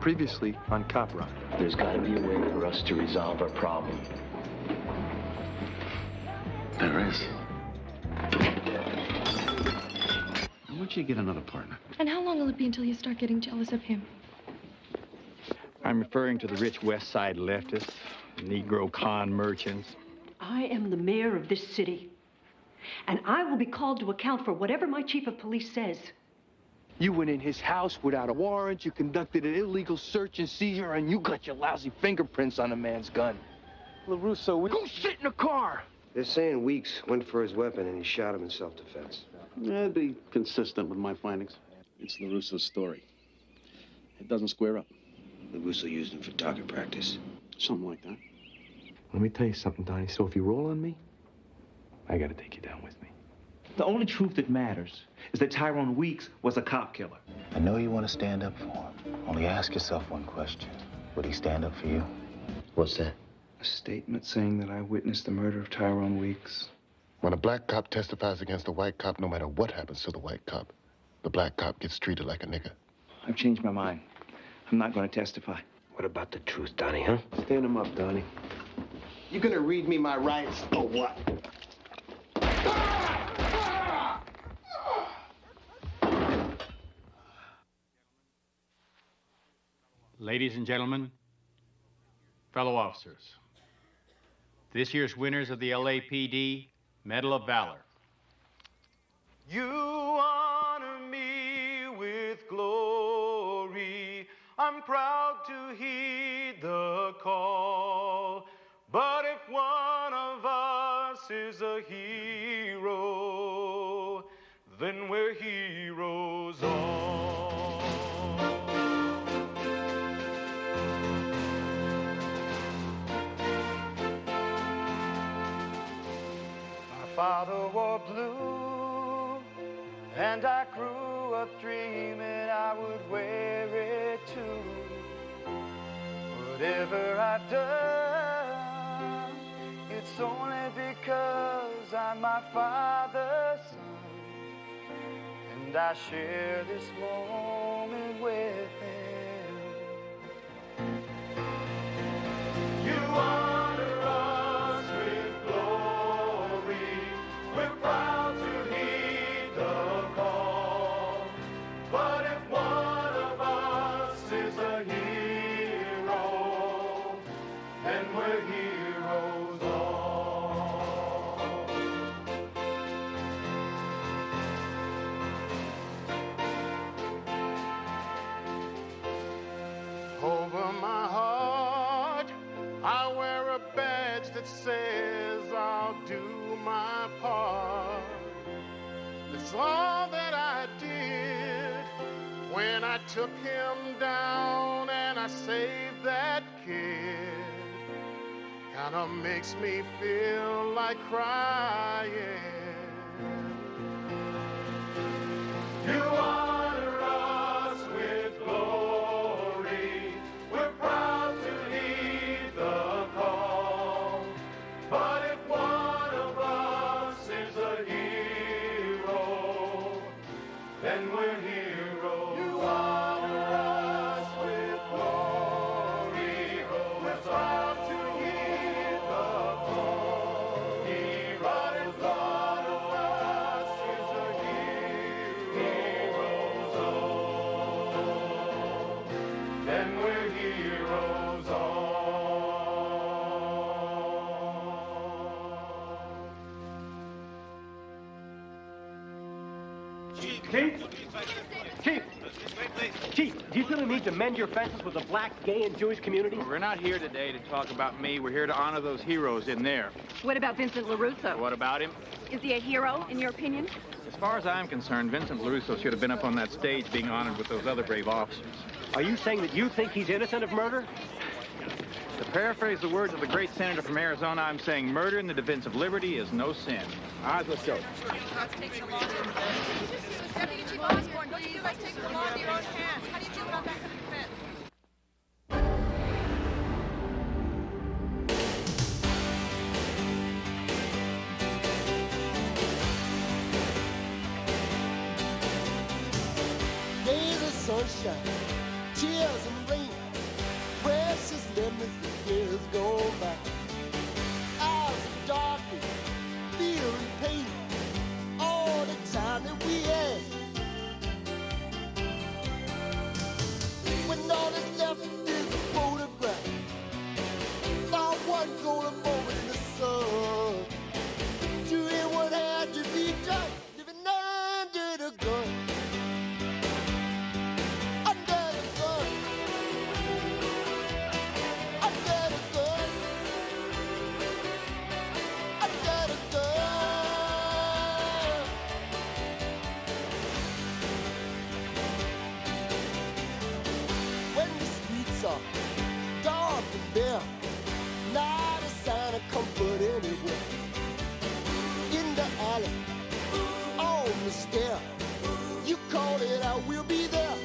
Previously on Cop Rock. There's got to be a way for us to resolve our problem. There is. Where'd you get another partner? And how long will it be until you start getting jealous of him? I'm referring to the rich West Side leftists, Negro con merchants. I am the mayor of this city, and I will be called to account for whatever my chief of police says. You went in his house without a warrant, you conducted an illegal search and seizure, and you got your lousy fingerprints on a man's gun. LaRusso, Go sit in the car! They're saying Weeks went for his weapon and he shot him in self-defense. That'd be consistent with my findings. It's LaRusso's story. It doesn't square up. LaRusso used him for target practice. Something like that. Let me tell you something, Donnie. So if you roll on me, I gotta take you down with me. The only truth that matters is that Tyrone Weeks was a cop killer. I know you want to stand up for him. Only ask yourself one question. Would he stand up for you? What's that? A statement saying that I witnessed the murder of Tyrone Weeks. When a black cop testifies against a white cop, no matter what happens to the white cop, the black cop gets treated like a nigger. I've changed my mind. I'm not going to testify. What about the truth, Donnie, huh? Stand him up, Donnie. You gonna read me my rights or what? Ladies and gentlemen, fellow officers, this year's winners of the LAPD Medal of Valor. You honor me with glory. I'm proud to heed the call. But if one of us is a hero, then we're heroes all. My father wore blue, and I grew up dreaming I would wear it too. Whatever I've done, it's only because I'm my father's son, and I share this moment with him. You honor us with glory. We're proud to heed the call. But if one of us is a hero, then we're heroes all. Over my heart, I wear a badge that says I'll do my part. That's all that I did when I took him down and I saved that kid. Kinda makes me feel like crying. You honor us with glory. We're proud to heed the call. But if one of us is a hero, then we're heroes. You honor us with glory. We're proud to heed the call. But if one of us is a heroes all, then we're heroes all. Chief, do you feel the need to mend your fences with the black, gay, and Jewish community? We're not here today to talk about me. We're here to honor those heroes in there. What about Vincent LaRusso? What about him? Is he a hero, in your opinion? As far as I'm concerned, Vincent LaRusso should have been up on that stage being honored with those other brave officers. Are you saying that you think he's innocent of murder? To paraphrase the words of the great senator from Arizona, I'm saying murder in the defense of liberty is no sin. All right, let's go. Deputy Chief Osborne, don't you guys take the law in your own hands? How do you do it on that kind of event? Days of sunshine, tears and rain, precious memories of years gone by. Eyes of darkness, fear and pain, all the time that we had. When all that's left is a photograph, not one golden moment in the sun. Doing what had to be done, living under the gun. Under the gun. Under the gun. Under the gun. When the streets are dark and bare, not a sign of comfort anywhere. In the alley, on the stair, you call it out, we'll be there.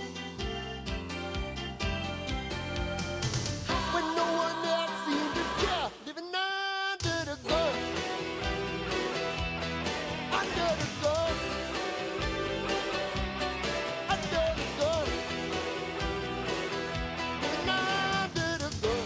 When no one else seems to care, living under the gun. Under the gun. Under the gun. Living under the gun.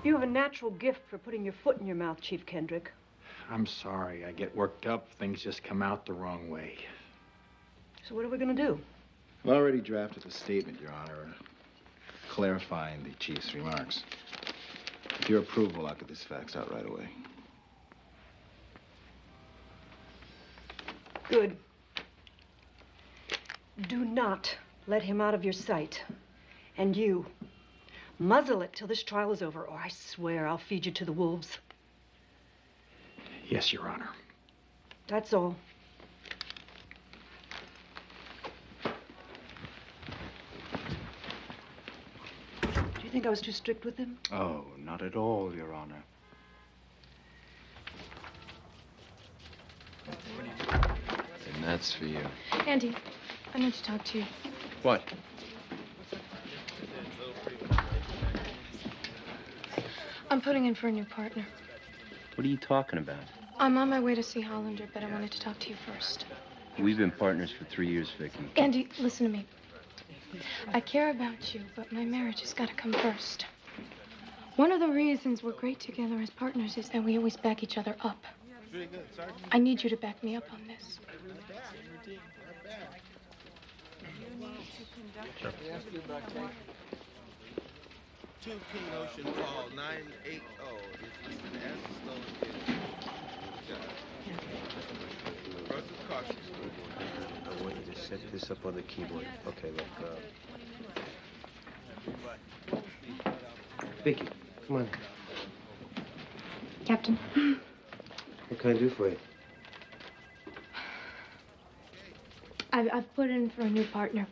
You have a natural gift for putting your foot in your mouth, Chief Kendrick. I'm sorry. I get worked up. Things just come out the wrong way. So what are we going to do? I've already drafted a statement, Your Honor, clarifying the chief's remarks. With your approval, I'll get this faxed out right away. Good. Do not let him out of your sight. And you, muzzle it till this trial is over, or I swear I'll feed you to the wolves. Yes, Your Honor. That's all. Do you think I was too strict with him? Oh, not at all, Your Honor. And that's for you. Andy, I need to talk to you. What? I'm putting in for a new partner. What are you talking about? I'm on my way to see Hollander, but I wanted to talk to you first. We've been partners for 3 years, Vicky. Andy, listen to me. I care about you, but my marriage has got to come first. One of the reasons we're great together as partners is that we always back each other up. I need you to back me up on this. Sure. 2 King Ocean Call 980 is listed as a stolen vehicle. Caution. I want you to set this up on the keyboard. Okay, look, Vicky, come on. Captain. What can I do for you? I've put in for a new partner.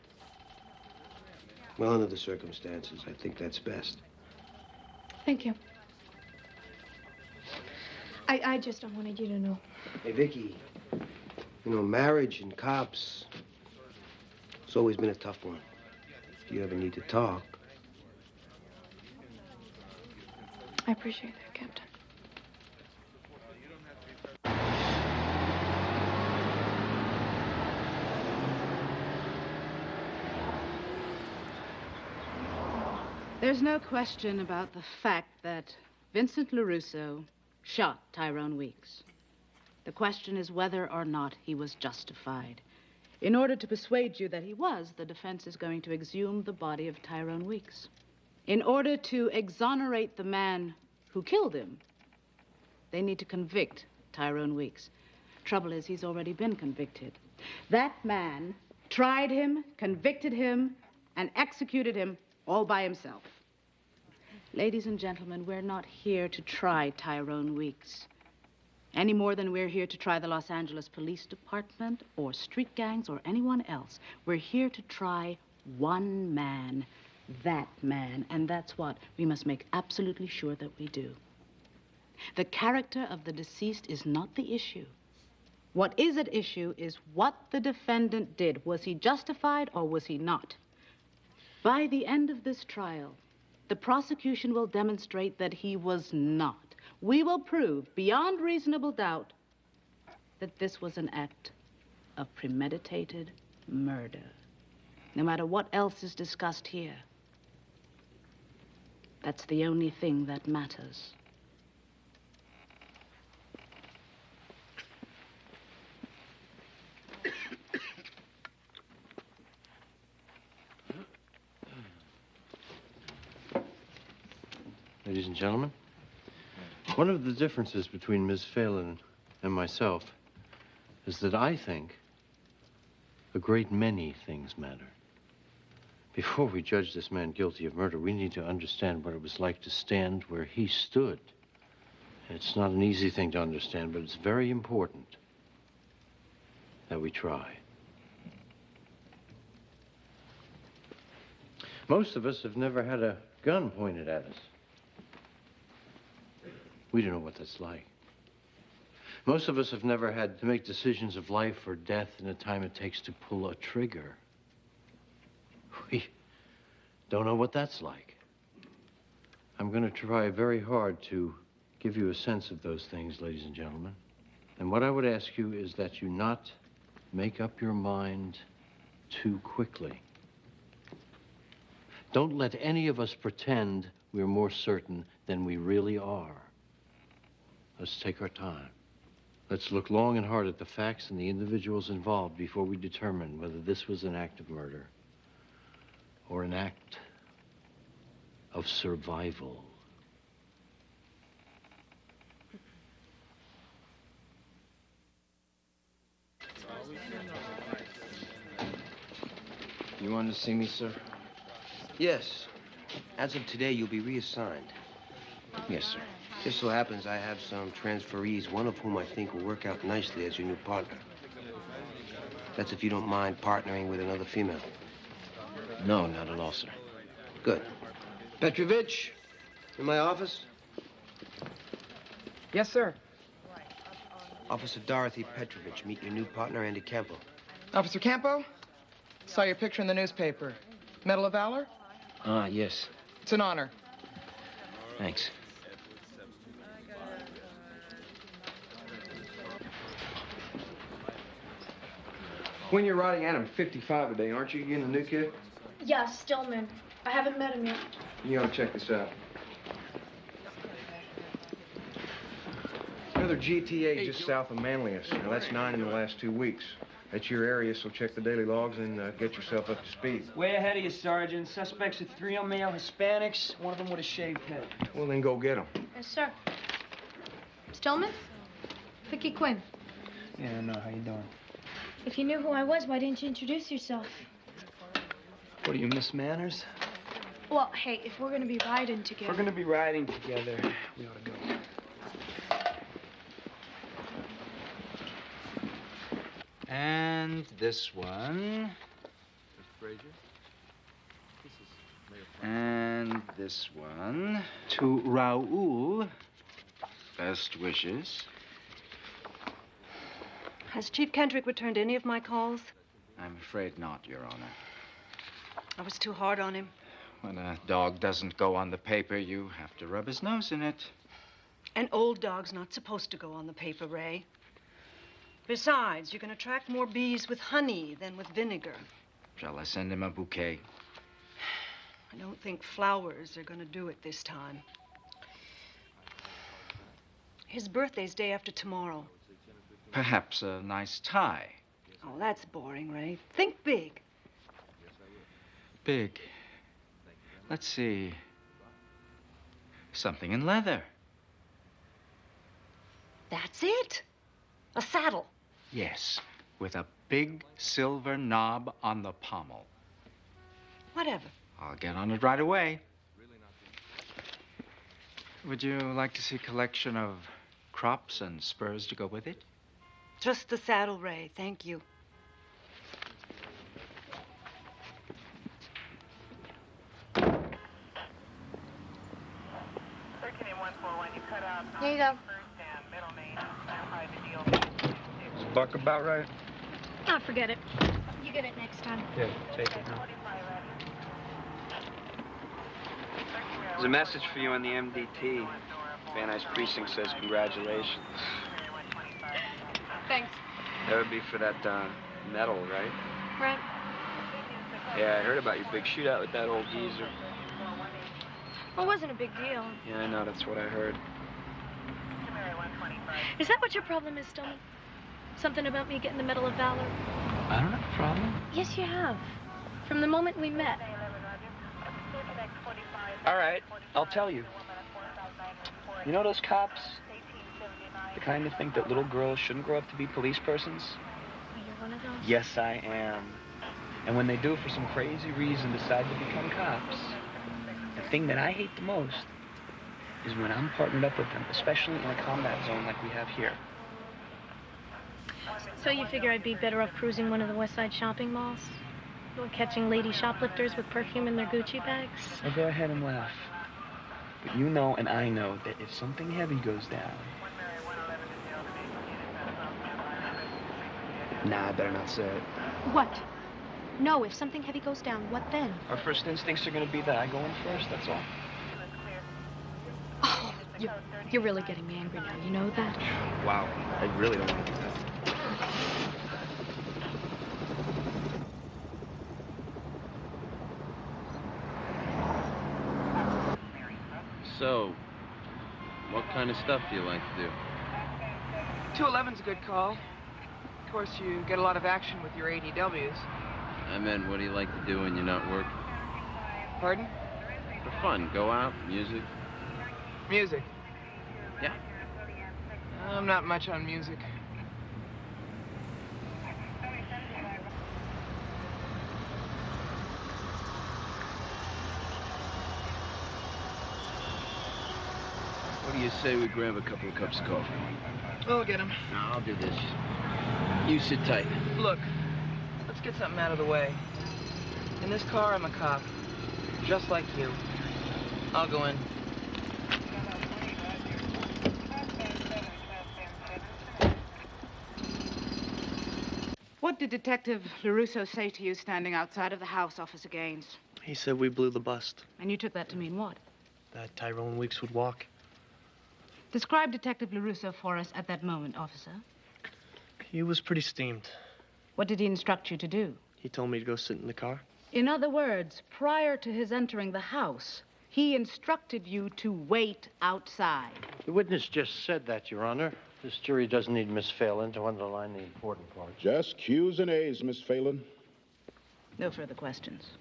Well, under the circumstances, I think that's best. Thank you. I just wanted you to know. Hey, Vicky, you know, marriage and cops, it's always been a tough one. If you ever need to talk. I appreciate that, Captain. There's no question about the fact that Vincent LaRusso shot Tyrone Weeks. The question is whether or not he was justified. In order to persuade you that he was, the defense is going to exhume the body of Tyrone Weeks. In order to exonerate the man who killed him, they need to convict Tyrone Weeks. Trouble is, he's already been convicted. That man tried him, convicted him, and executed him all by himself. Ladies and gentlemen, we're not here to try Tyrone Weeks. Any more than we're here to try the Los Angeles Police Department or street gangs or anyone else. We're here to try one man. That man. And that's what we must make absolutely sure that we do. The character of the deceased is not the issue. What is at issue is what the defendant did. Was he justified or was he not? By the end of this trial, the prosecution will demonstrate that he was not. We will prove beyond reasonable doubt that this was an act of premeditated murder. No matter what else is discussed here, that's the only thing that matters. Ladies and gentlemen, one of the differences between Ms. Phelan and myself is that I think a great many things matter. Before we judge this man guilty of murder, we need to understand what it was like to stand where he stood. It's not an easy thing to understand, but it's very important that we try. Most of us have never had a gun pointed at us. We don't know what that's like. Most of us have never had to make decisions of life or death in the time it takes to pull a trigger. We don't know what that's like. I'm going to try very hard to give you a sense of those things, ladies and gentlemen. And what I would ask you is that you not make up your mind too quickly. Don't let any of us pretend we're more certain than we really are. Let's take our time. Let's look long and hard at the facts and the individuals involved before we determine whether this was an act of murder or an act of survival. You wanted to see me, sir? Yes. As of today, you'll be reassigned. Yes, sir. Just so happens I have some transferees, one of whom I think will work out nicely as your new partner. That's if you don't mind partnering with another female. No, not at all, sir. Good. Petrovich, in my office? Yes, sir. Officer Dorothy Petrovich, meet your new partner, Andy Campo. Officer Campo? Saw your picture in the newspaper. Medal of Valor? Ah, yes. It's an honor. Thanks. When you're riding at him 55 today, aren't you getting a new kid? Yeah, Stillman. I haven't met him yet. You ought to check this out. Another GTA just south of Manlius. Now, that's 9 in the last 2 weeks. That's your area, so check the daily logs and get yourself up to speed. Way ahead of you, Sergeant. Suspects are 3 male Hispanics, one of them with a shaved head. Well, then go get them. Yes, sir. Stillman? Vicky Quinn. Yeah, I know. How you doing? If you knew who I was, why didn't you introduce yourself? What are you, Miss Manners? Well, hey, if we're gonna be riding If together... we're gonna be riding together, we ought to go. And this one. And this one. To Raoul. Best wishes. Has Chief Kendrick returned any of my calls? I'm afraid not, Your Honor. I was too hard on him. When a dog doesn't go on the paper, you have to rub his nose in it. An old dog's not supposed to go on the paper, Ray. Besides, you can attract more bees with honey than with vinegar. Shall I send him a bouquet? I don't think flowers are going to do it this time. His birthday's day after tomorrow. Perhaps a nice tie. Oh, that's boring, Ray. Think big. Big. Let's see. Something in leather. That's it. A saddle. Yes, with a big silver knob on the pommel. Whatever. I'll get on it right away. Would you like to see a collection of crops and spurs to go with it? Just the saddle, Ray. Thank you. Here you go. Is buck about right? Ah, forget it. You get it next time. Yeah, take it now. There's a message for you on the MDT. Van Nuys Precinct says congratulations. Thanks. That would be for that medal, right? Right. Yeah, I heard about your big shootout with that old geezer. Well, it wasn't a big deal. Yeah, I know, that's what I heard. Is that what your problem is, Stony? Something about me getting the Medal of Valor? I don't have a problem. Yes, you have. From the moment we met. All right, I'll tell you. You know those cops? The kind that think that little girls shouldn't grow up to be police persons? You're one of those? Yes, I am. And when they do, for some crazy reason, decide to become cops, the thing that I hate the most is when I'm partnered up with them, especially in a combat zone like we have here. So you figure I'd be better off cruising one of the West Side shopping malls? Or catching lady shoplifters with perfume in their Gucci bags? Well, go ahead and laugh. But you know and I know that if something heavy goes down... Nah, I better not say it. What? No, if something heavy goes down, what then? Our first instincts are gonna be that I go in first, that's all. Oh, you're really getting me angry now, you know that? Wow, I really don't want to do that. So, what kind of stuff do you like to do? 211's a good call. Of course, you get a lot of action with your ADWs. I meant, what do you like to do when you're not working? Pardon? For fun, go out, music. Music. Yeah. I'm not much on music. What do you say we grab a couple of cups of coffee? We'll get him. No, I'll do this. You sit tight. Look, let's get something out of the way. In this car, I'm a cop. Just like you. I'll go in. What did Detective LaRusso say to you standing outside of the house, Officer Gaines? He said we blew the bust. And you took that to mean what? That Tyrone Weeks would walk. Describe Detective LaRusso for us at that moment, officer. He was pretty steamed. What did he instruct you to do? He told me to go sit in the car. In other words, prior to his entering the house, he instructed you to wait outside. The witness just said that, Your Honor. This jury doesn't need Miss Phelan to underline the important parts. Just Q's and A's, Miss Phelan. No further questions.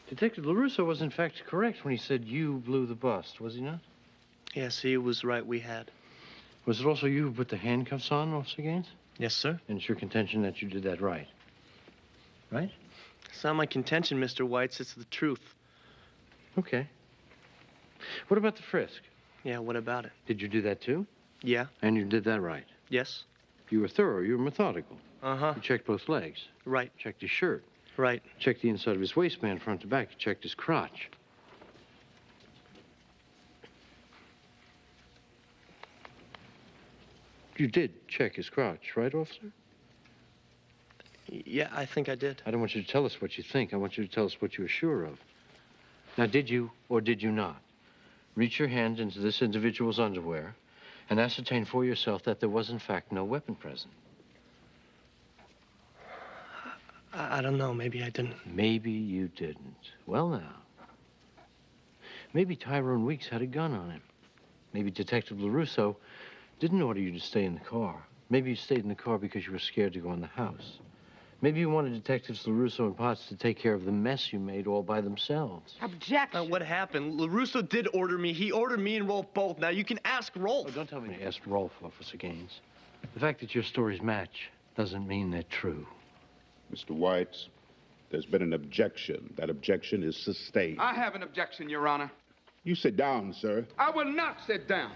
Detective LaRusso was in fact correct when he said you blew the bust, was he not? Yes, he was right, we had. Was it also you who put the handcuffs on, Officer Gaines? Yes, sir. And it's your contention that you did that right? Right? It's not my contention, Mr. Whites. It's the truth. Okay. What about the frisk? Yeah, what about it? Did you do that too? Yeah. And you did that right? Yes. You were thorough. You were methodical. Uh-huh. You checked both legs. Right. Checked his shirt. Right. Checked the inside of his waistband front to back. You checked his crotch. You did check his crotch, right, officer? Yeah, I think I did. I don't want you to tell us what you think. I want you to tell us what you're sure of. Now, did you or did you not reach your hand into this individual's underwear and ascertain for yourself that there was, in fact, no weapon present? I don't know. Maybe I didn't. Maybe you didn't. Well, now. Maybe Tyrone Weeks had a gun on him. Maybe Detective LaRusso didn't order you to stay in the car. Maybe you stayed in the car because you were scared to go in the house. Maybe you wanted Detectives LaRusso and Potts to take care of the mess you made all by themselves. Objection. What happened? LaRusso did order me. He ordered me and Rolf both. Now, you can ask Rolf. Oh, don't tell me you asked Rolf, Officer Gaines. The fact that your stories match doesn't mean they're true. Mr. White, there's been an objection. That objection is sustained. I have an objection, Your Honor. You sit down, sir. I will not sit down.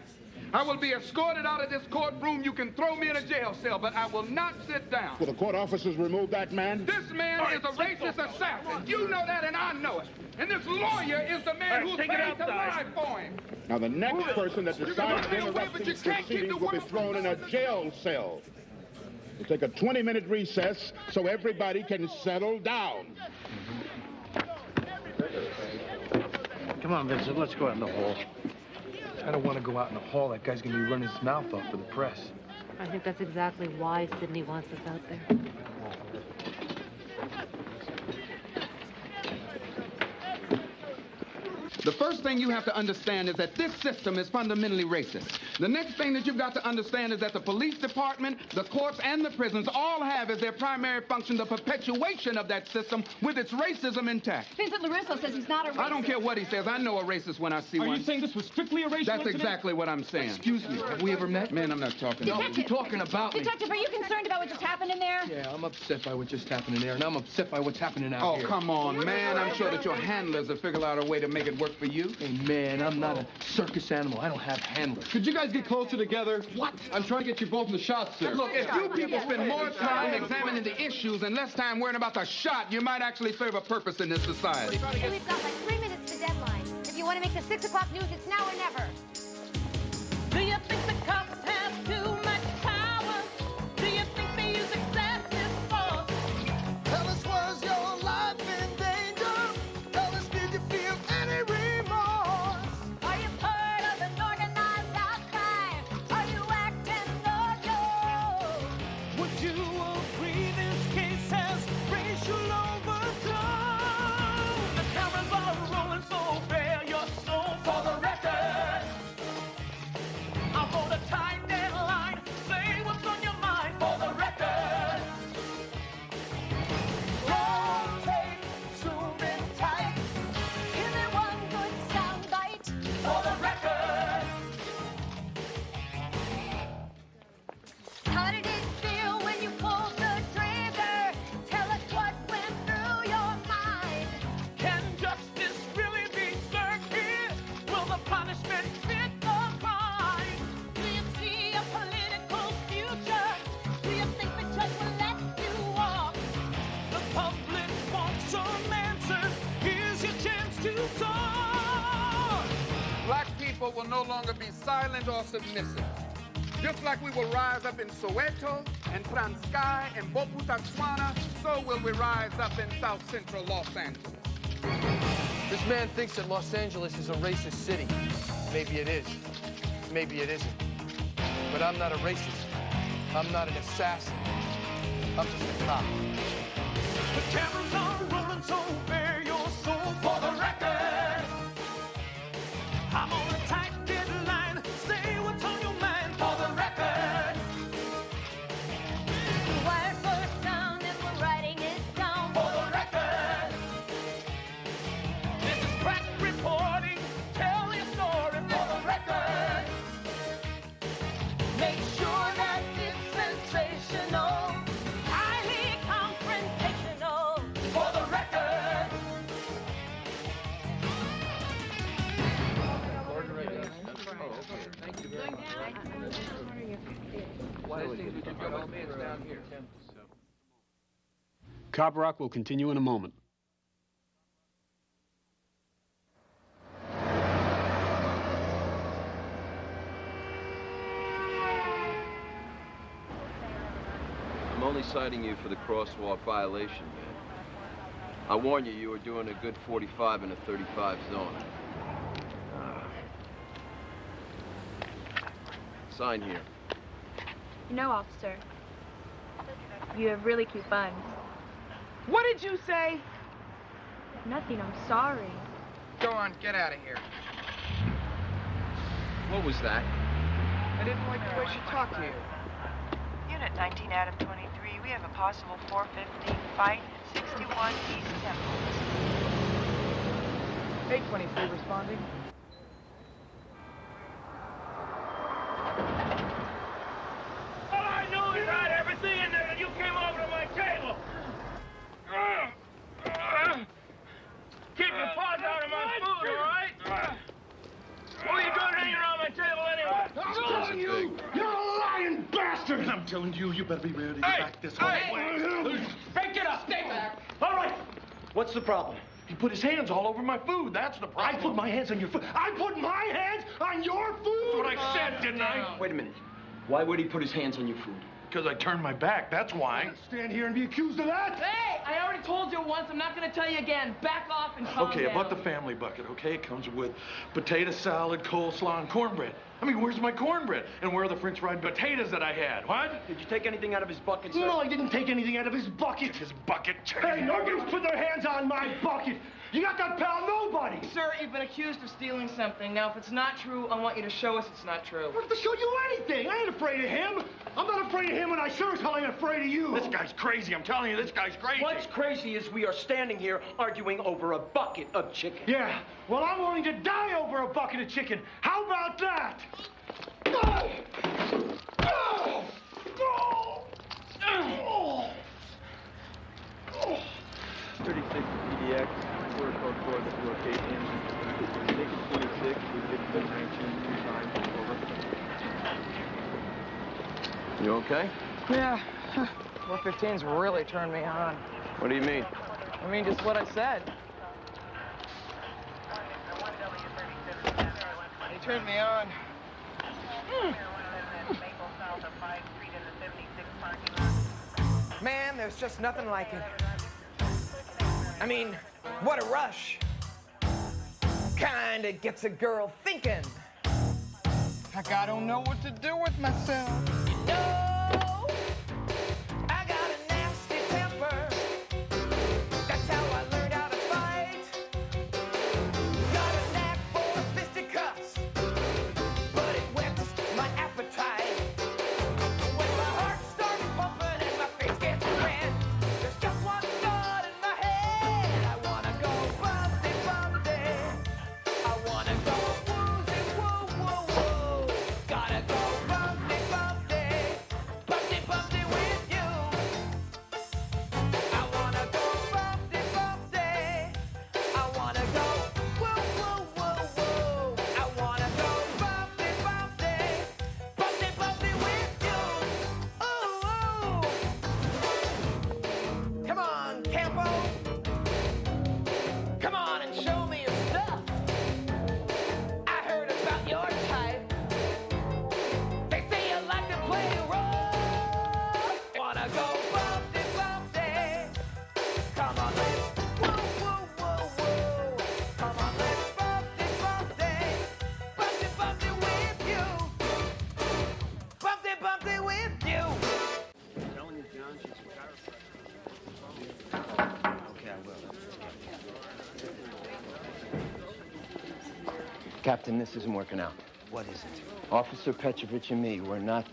I will be escorted out of this courtroom. You can throw me in a jail cell, but I will not sit down. Will the court officers remove that man? This man is a racist assassin. You know that, and I know it. And this lawyer is the man who's paid to lie for him. Now, the next person that decides to interrupt but you these can't keep proceedings the will be thrown in a jail cell. We'll take a 20-minute recess so everybody can settle down. Come on, Vincent, let's go out in the hall. I don't want to go out in the hall. That guy's going to be running his mouth off to the press. I think that's exactly why Sydney wants us out there. The first thing you have to understand is that this system is fundamentally racist. The next thing that you've got to understand is that the police department, the courts, and the prisons all have as their primary function the perpetuation of that system with its racism intact. Vincent LaRusso says he's not a racist. I don't care what he says. I know a racist when I see one. Are you saying this was strictly a racial That's incident? exactly what I'm saying. Excuse me, have we ever met? Man, I'm not talking. No, you're talking about me. Detective, are you concerned about what just happened in there? Yeah, I'm upset by what just happened in there, and I'm upset by what's happening out Oh, here. come on, man. I'm sure that your handlers have figured out a way to make it work for you. Hey, man, I'm not a circus animal. I don't have handlers. Could you guys get closer together? What? I'm trying to get you both in the shot, sir. Look, if you people spend more time examining the issues and less time worrying about the shot, you might actually serve a purpose in this society. Hey, we've got like 3 minutes to deadline. If you want to make the 6 o'clock news, it's now or never. Do you think the cops have too much power? Do you think they use excessive force? Tell us, was your life in danger? Tell us, did you feel any remorse? Are you part of an organized outcry? Are you acting the joke? Would you agree this case has racial overtone? The cameras are rolling, so bare your soul for the record. I wrote a tight deadline. Say what's on your mind for the record. Roll tape, zoom in tight. Give me one good sound bite. For the record. How did it feel when you pulled the trigger? Tell us what went through your mind. Can justice really be served here? Will the punishment fit the crime? Do you see a political future? Do you think the judge will let you walk? The public wants some answers. Here's your chance to talk. Black people will no longer be silent or submissive. Just like we will rise up in Soweto and Transkei and Bophuthatswana, so will we rise up in South Central Los Angeles. This man thinks that Los Angeles is a racist city. Maybe it is. Maybe it isn't. But I'm not a racist. I'm not an assassin. I'm just a cop. The cameras are rolling, so bare your soul for the record. I'm on a tight deadline. Say what's on your mind for the record. The wire goes down and we're writing it down. For the record. This is crack reporting. Tell your story for the record. Make sure that it's sensational, highly confrontational. For the record. Cop Rock will continue in a moment. I'm only citing you for the crosswalk violation, man. I warn you, you were doing a good 45 in a 35 zone. Sign here. You know, officer, you have really cute buns. What did you say? Nothing, I'm sorry. Go on, get out of here. What was that? I didn't like the way she talked to you. Unit 19 Adam 23, we have a possible 415 fight at 61 East Temple. 823 responding. All I know is write everything in there and you telling you, you better be ready to back this whole way. Hey, get up! Stay back! All right. What's the problem? He put his hands all over my food. That's the problem. I put my hands on your food. I put my hands on your food! That's what I said, didn't I? Wait a minute. Why would he put his hands on your food? Because I turned my back, that's why. Stand here and be accused of that? Hey, I already told you once. I'm not going to tell you again. Back off and calm Okay, down. about the family bucket, okay? It comes with potato salad, coleslaw, and cornbread. I mean, where's my cornbread? And where are the French fried potatoes that I had? What? Did you take anything out of his bucket, sir? No, I didn't take anything out of his bucket. His bucket? Hey, nobody's put their hands on my bucket. You got that, pal? Nobody. Sir, you've been accused of stealing something. Now, if it's not true, I want you to show us it's not true. I don't have to show you anything. I ain't afraid of him. I'm not afraid of him, and I sure as hell ain't afraid of you. This guy's crazy. I'm telling you, this guy's crazy. What's crazy is we are standing here arguing over a bucket of chicken. Yeah, well, I'm willing to die over a bucket of chicken. How about that? Oh! Oh! Oh! Oh! Oh! 36 PDX, quarter code 4, the location. Naked 26, we did the 19 times, over. You okay? Yeah. 415's really turned me on. What do you mean? I mean, just what I said. He turned me on. Man, there's just nothing like it. I mean, what a rush. Kinda gets a girl thinking. Like I don't know what to do with myself. No, I got a nasty temper. That's how I learned how to fight. Got a knack for fisticuffs, but it whets my appetite. When my heart starts pumping and my face gets red, there's just one thought in my head. I wanna go bumpty, bumpty. I wanna go woozy, woo, woo, woo. Gotta go bumpty, bumpty. Bumpty, bumpty with you. I wanna go bumpty, bumpty. I wanna go woo, woo, woo, woo. I wanna go bumpty, bumpty. Bumpty, bumpty with you. Ooh, ooh. Come on, Campo. Come on and show me your stuff. I heard about your type. They say you like to play rough. Wanna go bumpty, bumpty. Come on, let's woo, woo, woo, woo. Come on, let's bumpty, bumpty. Bumpty, bumpty with you. Bumpty, bumpty with you. Okay, I will. Captain, this isn't working out. What is it? Officer Petrovich and me, we're not,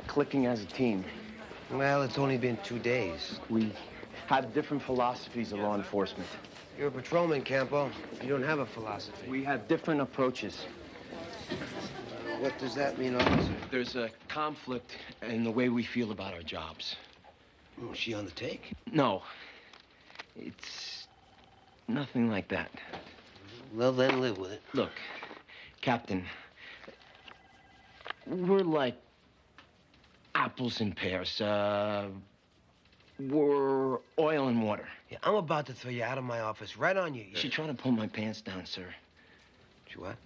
clicking as a team. Well, it's only been 2 days. We have different philosophies of law enforcement. You're a patrolman, Campo. You don't have a philosophy. We have different approaches. What does that mean, officer? There's a conflict in the way we feel about our jobs. Oh, is she on the take? No. It's nothing like that. Well, then live with it. Look, Captain, we're like apples and pears. We're oil and water. Yeah, I'm about to throw you out of my office right on you. She tried to pull my pants down, sir. She what?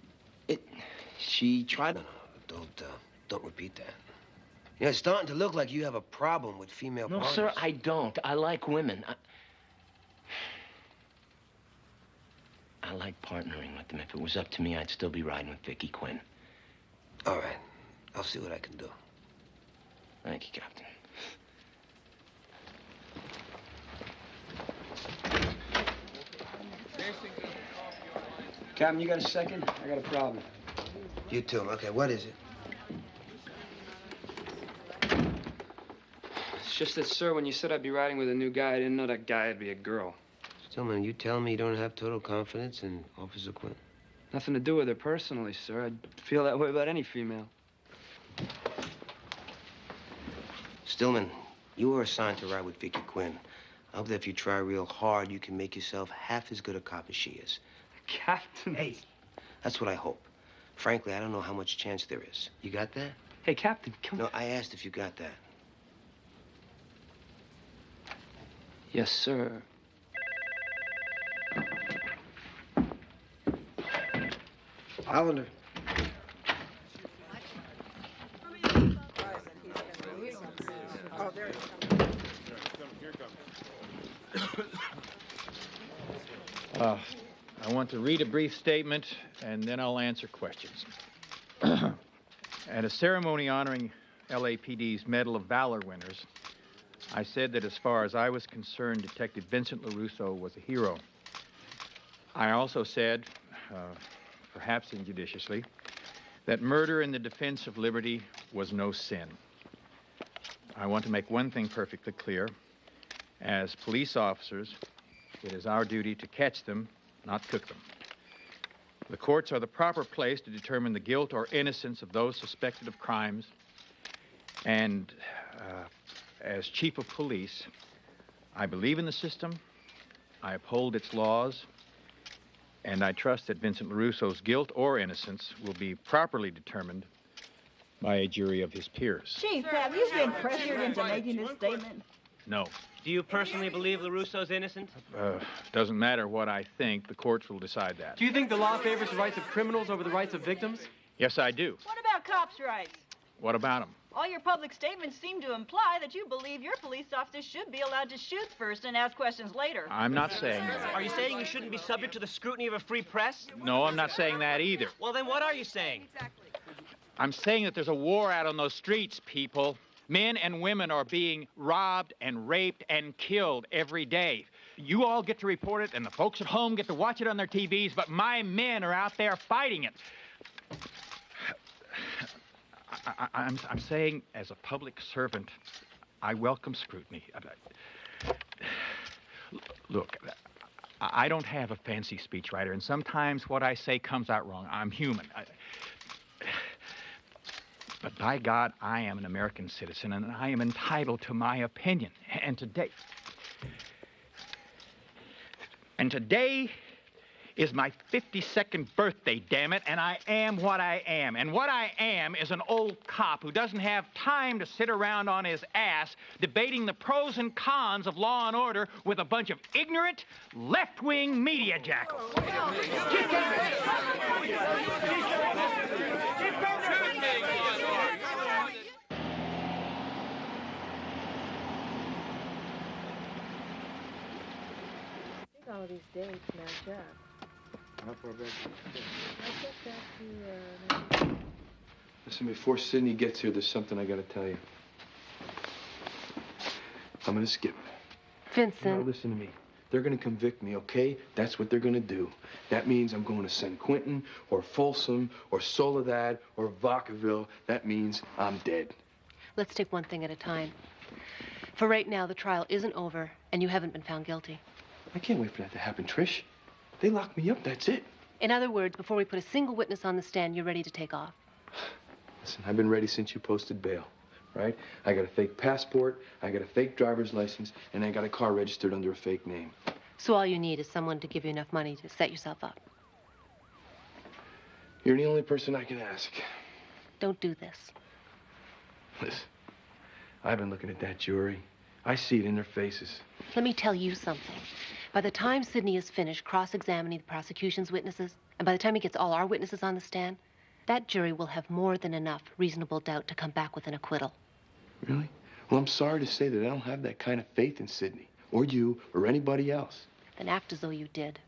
She tried to... No, don't repeat that. You know, it's starting to look like you have a problem with female No, partners. sir, I don't. I like women. I like partnering with them. If it was up to me, I'd still be riding with Vicky Quinn. All right. I'll see what I can do. Thank you, Captain. Captain, you got a second? I got a problem. You too. Okay, what is it? It's just that, sir, when you said I'd be riding with a new guy, I didn't know that guy would be a girl. Stillman, you telling me you don't have total confidence in Officer Quinn? Nothing to do with her personally, sir. I'd feel that way about any female. Stillman, you were assigned to ride with Vicky Quinn. I hope that if you try real hard, you can make yourself half as good a cop as she is. Captain. Hey, that's what I hope. Frankly, I don't know how much chance there is. You got that? Hey, Captain, come on. No, I asked if you got that. Yes, sir. Hollander. I want to read a brief statement, and then I'll answer questions. At a ceremony honoring LAPD's Medal of Valor winners, I said that as far as I was concerned, Detective Vincent LaRusso was a hero. I also said, perhaps injudiciously, that murder in the defense of liberty was no sin. I want to make one thing perfectly clear. As police officers, it is our duty to catch them, not cook them. The courts are the proper place to determine the guilt or innocence of those suspected of crimes. And as chief of police, I believe in the system, I uphold its laws, and I trust that Vincent LaRusso's guilt or innocence will be properly determined by a jury of his peers. Chief, have you been pressured into making this statement? No. Do you personally believe LaRusso's innocent? Doesn't matter what I think. The courts will decide that. Do you think the law favors the rights of criminals over the rights of victims? Yes, I do. What about cops' rights? What about them? All your public statements seem to imply that you believe your police officers should be allowed to shoot first and ask questions later. I'm not saying that. Are you saying you shouldn't be subject to the scrutiny of a free press? No, I'm not saying that either. Well, then what are you saying? I'm saying that there's a war out on those streets, people. Men and women are being robbed and raped and killed every day. You all get to report it, and the folks at home get to watch it on their TVs, but my men are out there fighting it. I'm saying, as a public servant, I welcome scrutiny. Look, I don't have a fancy speechwriter, and sometimes what I say comes out wrong. I'm human. But by God, I am an American citizen, and I am entitled to my opinion. And today is my 52nd birthday, damn it, and I am what I am. And what I am is an old cop who doesn't have time to sit around on his ass debating the pros and cons of law and order with a bunch of ignorant, left-wing media jackals. All these dates match up. How far back? I get back to, Listen, before Sydney gets here, there's something I gotta tell you. I'm gonna skip. Vincent. Now, listen to me. They're gonna convict me, okay? That's what they're gonna do. That means I'm going to San Quentin, or Folsom, or Soledad, or Vacaville. That means I'm dead. Let's take one thing at a time. For right now, the trial isn't over, and you haven't been found guilty. I can't wait for that to happen, Trish. They lock me up, that's it. In other words, before we put a single witness on the stand, you're ready to take off. Listen, I've been ready since you posted bail, right? I got a fake passport, I got a fake driver's license, and I got a car registered under a fake name. So all you need is someone to give you enough money to set yourself up. You're the only person I can ask. Don't do this. Listen, I've been looking at that jury. I see it in their faces. Let me tell you something. By the time Sidney is finished cross-examining the prosecution's witnesses, and by the time he gets all our witnesses on the stand, that jury will have more than enough reasonable doubt to come back with an acquittal. Really? Well, I'm sorry to say that I don't have that kind of faith in Sidney, or you, or anybody else. Then act as though you did.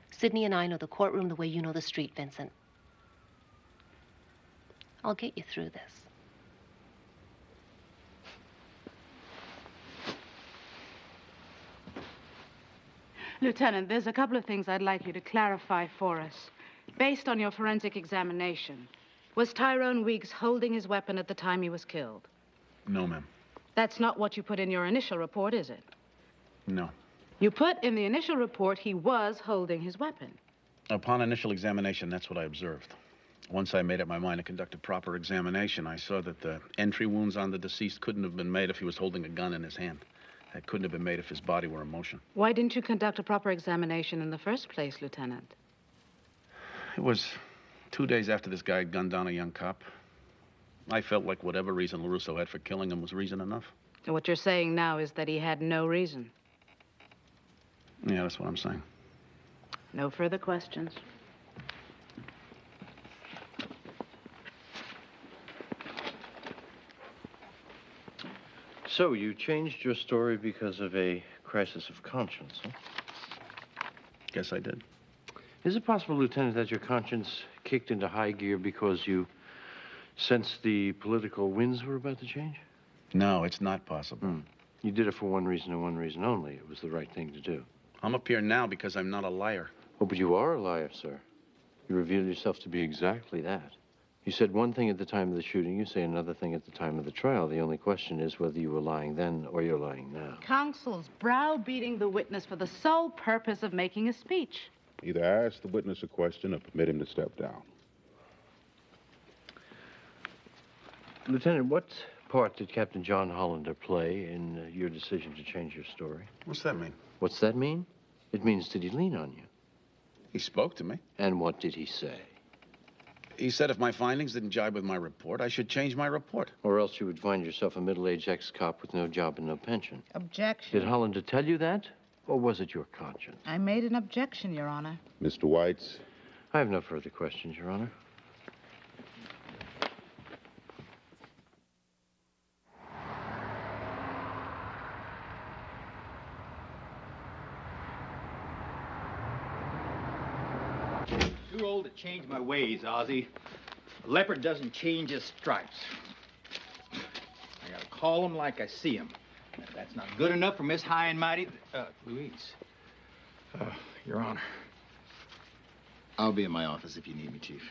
Sidney and I know the courtroom the way you know the street, Vincent. I'll get you through this. Lieutenant, there's a couple of things I'd like you to clarify for us. Based on your forensic examination, was Tyrone Weeks holding his weapon at the time he was killed? No, ma'am. That's not what you put in your initial report, is it? No. You put in the initial report he was holding his weapon. Upon initial examination, that's what I observed. Once I made up my mind to conduct a proper examination, I saw that the entry wounds on the deceased couldn't have been made if he was holding a gun in his hand. That couldn't have been made if his body were in motion. Why didn't you conduct a proper examination in the first place, Lieutenant? It was 2 days after this guy had gunned down a young cop. I felt like whatever reason LaRusso had for killing him was reason enough. So what you're saying now is that he had no reason. Yeah, that's what I'm saying. No further questions. So you changed your story because of a crisis of conscience, huh? Guess I did. Is it possible, Lieutenant, that your conscience kicked into high gear because you sensed the political winds were about to change? No, it's not possible. You did it for one reason and one reason only. It was the right thing to do. I'm up here now because I'm not a liar. Oh, but you are a liar, sir. You revealed yourself to be exactly that. You said one thing at the time of the shooting, you say another thing at the time of the trial. The only question is whether you were lying then or you're lying now. Counsel's browbeating the witness for the sole purpose of making a speech. Either ask the witness a question or permit him to step down. Lieutenant, what part did Captain John Hollander play in your decision to change your story? What's that mean? What's that mean? It means, did he lean on you? He spoke to me. And what did he say? He said if my findings didn't jibe with my report, I should change my report. Or else you would find yourself a middle-aged ex-cop with no job and no pension. Objection. Did Hollander tell you that? Or was it your conscience? I made an objection, Your Honor. Mr. Weitz? I have no further questions, Your Honor. Too old to change my ways, Ozzy. A leopard doesn't change his stripes. I gotta call him like I see him. If that's not good enough for Miss High and Mighty, Louise. Your Honor. I'll be in my office if you need me, Chief.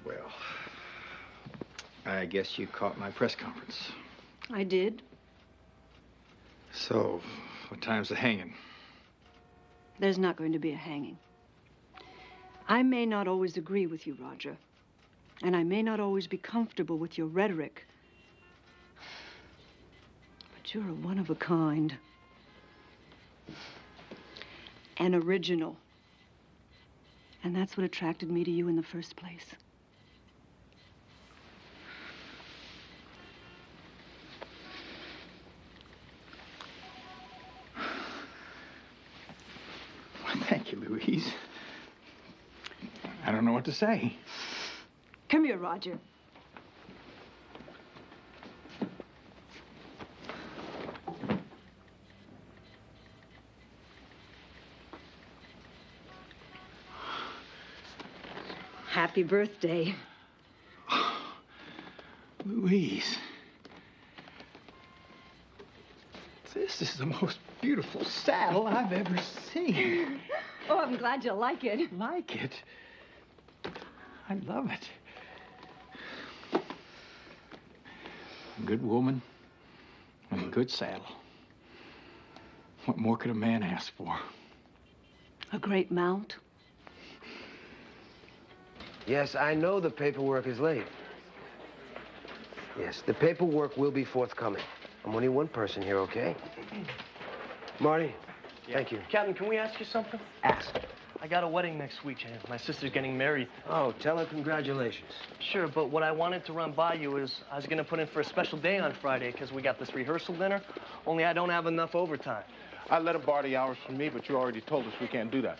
Well, I guess you caught my press conference. I did. So, what time's the hanging? There's not going to be a hanging. I may not always agree with you, Roger. And I may not always be comfortable with your rhetoric. But you're a one-of-a-kind. An original. And that's what attracted me to you in the first place. Thank you, Louise. I don't know what to say. Come here, Roger. Happy birthday. Louise. This is the most beautiful saddle I've ever seen. Oh, I'm glad you like it. Like it? I love it. A good woman and a good saddle. What more could a man ask for? A great mount. Yes, I know the paperwork is late. Yes, the paperwork will be forthcoming. I'm only one person here, okay? Marty, thank you. Captain, can we ask you something? Ask. I got a wedding next week, and my sister's getting married. Oh, tell her congratulations. Sure, but what I wanted to run by you is I was going to put in for a special day on Friday because we got this rehearsal dinner, only I don't have enough overtime. I let him borrow the hours from me, but you already told us we can't do that.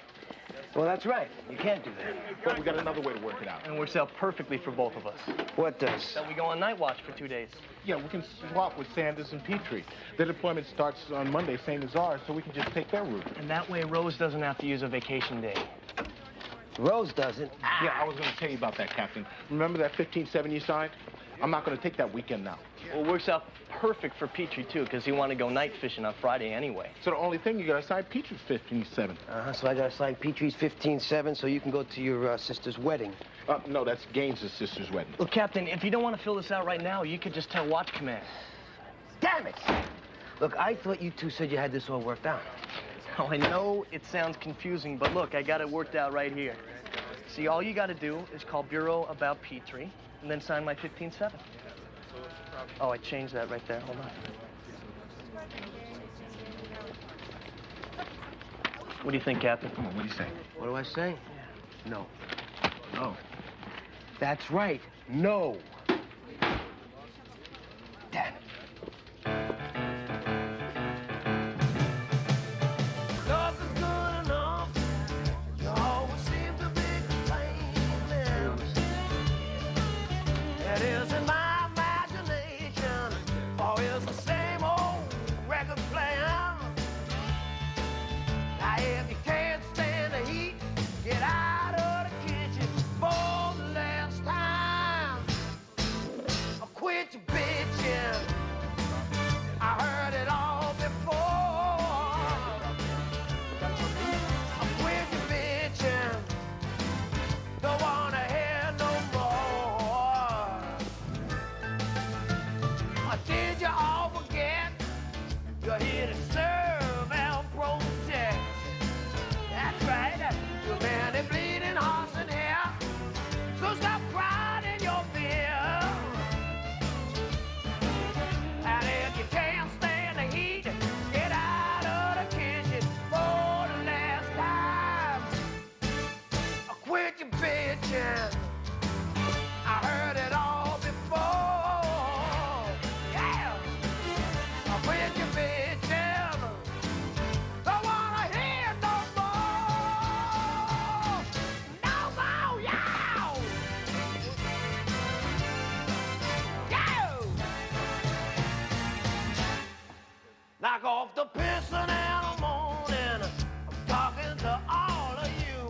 Well, that's right. You can't do that. But we got another way to work it out. And it works out perfectly for both of us. What does? That we go on night watch for 2 days. Yeah, we can swap with Sanders and Petrie. Their deployment starts on Monday, same as ours, so we can just take their route. And that way Rose doesn't have to use a vacation day. Rose doesn't? Yeah, I was going to tell you about that, Captain. Remember that 15-7 you signed? I'm not going to take that weekend now. Well, it works out perfect for Petrie, too, because he wanted to go night fishing on Friday anyway. So the only thing, you got to sign Petrie's 15-7. Uh-huh, so I got to sign Petrie's 15-7 so you can go to your sister's wedding. No, that's Gaines' sister's wedding. Well, Captain, if you don't want to fill this out right now, you could just tell Watch Command. Damn it! Look, I thought you two said you had this all worked out. Oh, I know it sounds confusing, but look, I got it worked out right here. See, all you got to do is call Bureau about Petrie and then sign my 15-7. Oh, I changed that right there. Hold on. What do you think, Captain? Come on, what do you say? What do I say? No. No. That's right. No. Damn it. Love is good enough. You always seem to be complaining. It isn't my imagination, or is the same old record playing. Now if you can't stand the heat, get out of the kitchen for the last time. Or quit your bitching. I heard it all before. Or quit your bitching. Don't wanna hear no more. Or did you all forget you're here to serve and protect? That's right, you're man and bleeding hearts in here. So stop crying in your fear. And if you can't stand the heat, get out of the kitchen for the last time. Or quit your bitching. I heard it all before. Yeah. Or quit your bitching. Don't wanna hear no more. No more, yeah. Yeah. Knock off the pissing in the morning. I'm talking to all of you.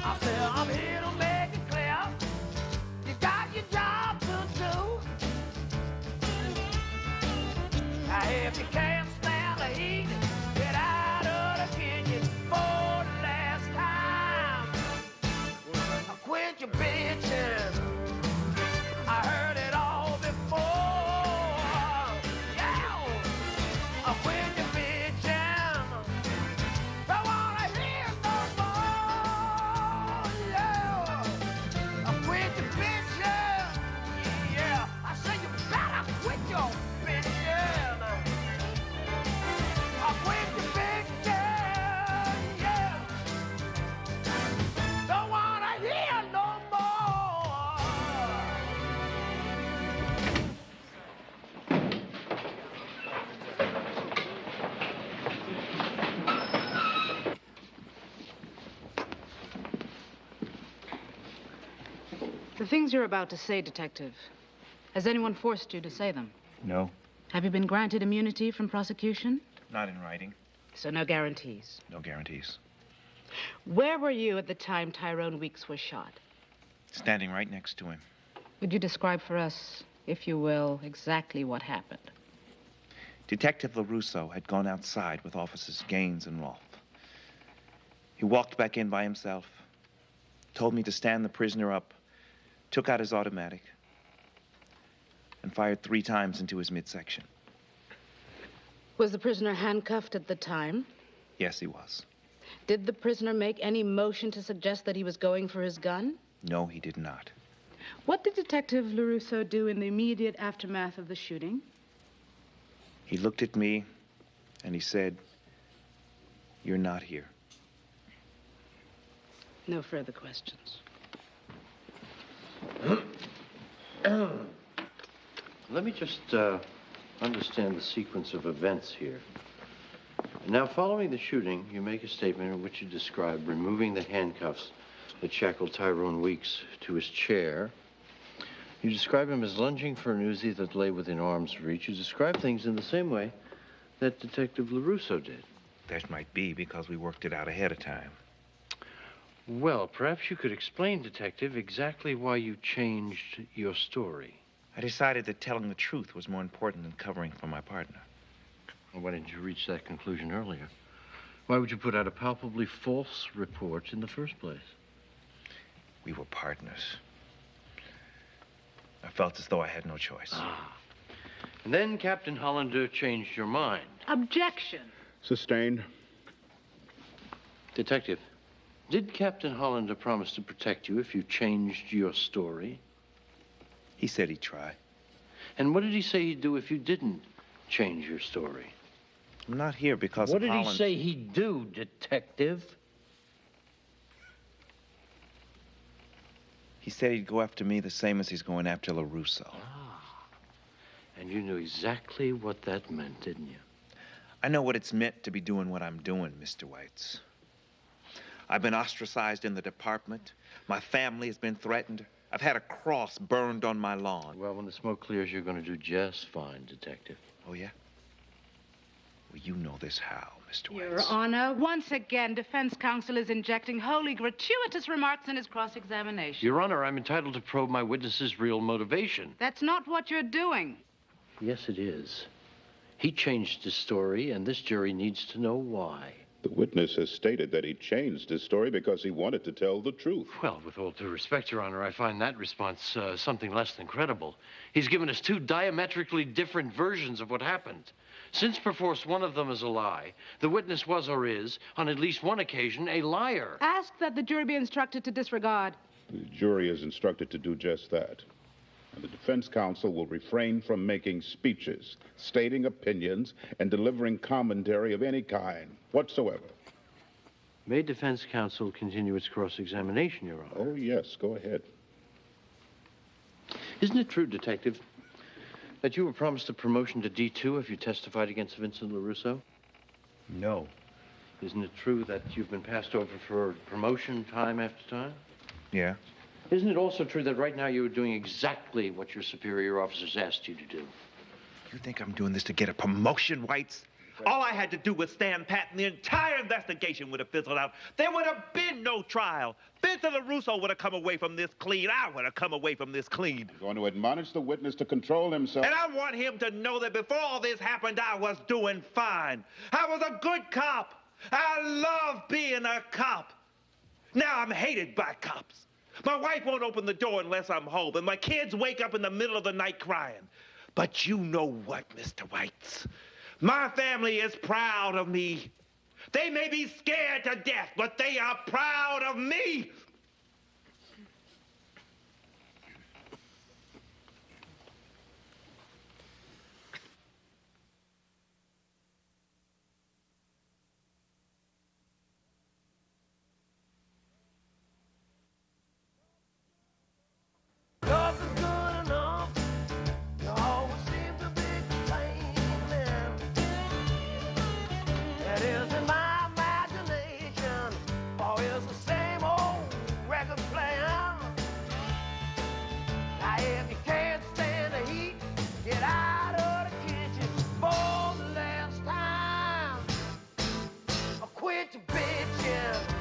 I said I'm here to make it clear. You got your job to do. Now if you can't stand the heat, get out of the kitchen for the last time. Now quit your bitching. I heard it all before. Yeah. I quit your bitching. Don't wanna hear no more. Yeah. I quit your bitching. Yeah. I say you better quit your bitching. I quit your bitching. Yeah. Don't wanna hear no more. The things you're about to say, Detective, has anyone forced you to say them? No, Have you been granted immunity from prosecution? not in writing. So no guarantees. No guarantees. Where were you at the time Tyrone Weeks was shot? Standing right next to him. Would you describe for us, if you will, exactly what happened? Detective LaRusso had gone outside with Officers Gaines and Rolfe. He walked back in by himself, told me to stand the prisoner up, took out his automatic, and fired 3 times into his midsection. Was the prisoner handcuffed at the time? Yes, he was. Did the prisoner make any motion to suggest that he was going for his gun? No, he did not. What did Detective LaRusso do in the immediate aftermath of the shooting? He looked at me and he said, "You're not here." No further questions. Let me just understand the sequence of events here. Now, following the shooting, you make a statement in which you describe removing the handcuffs that shackled Tyrone Weeks to his chair. You describe him as lunging for an Uzi that lay within arm's reach. You describe things in the same way that Detective LaRusso did. That might be because we worked it out ahead of time. Well, perhaps you could explain, Detective, exactly why you changed your story. I decided that telling the truth was more important than covering for my partner. Well, why didn't you reach that conclusion earlier? Why would you put out a palpably false report in the first place? We were partners. I felt as though I had no choice. And then Captain Hollander changed your mind. Objection. Sustained. Detective, did Captain Hollander promise to protect you if you changed your story? He said he'd try. And what did he say he'd do if you didn't change your story? I'm not here because What of did he Holland. say he'd do, Detective? He said he'd go after me the same as he's going after LaRusso. And you knew exactly what that meant, didn't you? I know what it's meant to be doing what I'm doing, Mr. Weitz. I've been ostracized in the department. My family has been threatened. I've had a cross burned on my lawn. Well, when the smoke clears, you're going to do just fine, Detective. Oh, yeah? Well, you know this how, Mr. Weitz. Your Honor, once again, defense counsel is injecting wholly gratuitous remarks in his cross-examination. Your Honor, I'm entitled to probe my witness's real motivation. That's not what you're doing. Yes, it is. He changed his story, and this jury needs to know why. The witness has stated that he changed his story because he wanted to tell the truth. Well, with all due respect, Your Honor, I find that response something less than credible. He's given us two diametrically different versions of what happened. Since perforce one of them is a lie, the witness was or is, on at least one occasion, a liar. Ask that the jury be instructed to disregard. The jury is instructed to do just that. And the defense counsel will refrain from making speeches, stating opinions, and delivering commentary of any kind whatsoever. May defense counsel continue its cross-examination, Your Honor? Oh, yes, go ahead. Isn't it true, Detective, that you were promised a promotion to D2 if you testified against Vincent LaRusso? No. Isn't it true that you've been passed over for promotion time after time? Yeah. Isn't it also true that right now you're doing exactly what your superior officers asked you to do? You think I'm doing this to get a promotion, Weitz? All I had to do was stand pat and the entire investigation would have fizzled out. There would have been no trial. Vincent LaRusso would have come away from this clean. I would have come away from this clean. I'm going to admonish the witness to control himself. And I want him to know that before all this happened, I was doing fine. I was a good cop. I love being a cop. Now I'm hated by cops. My wife won't open the door unless I'm home, and my kids wake up in the middle of the night crying. But you know what, Mr. Weitz? My family is proud of me. They may be scared to death, but they are proud of me. Love is good enough. You always seem to be complaining. That isn't my imagination, or it's the same old record player. Now if you can't stand the heat, get out of the kitchen for the last time. Or quit your bitching.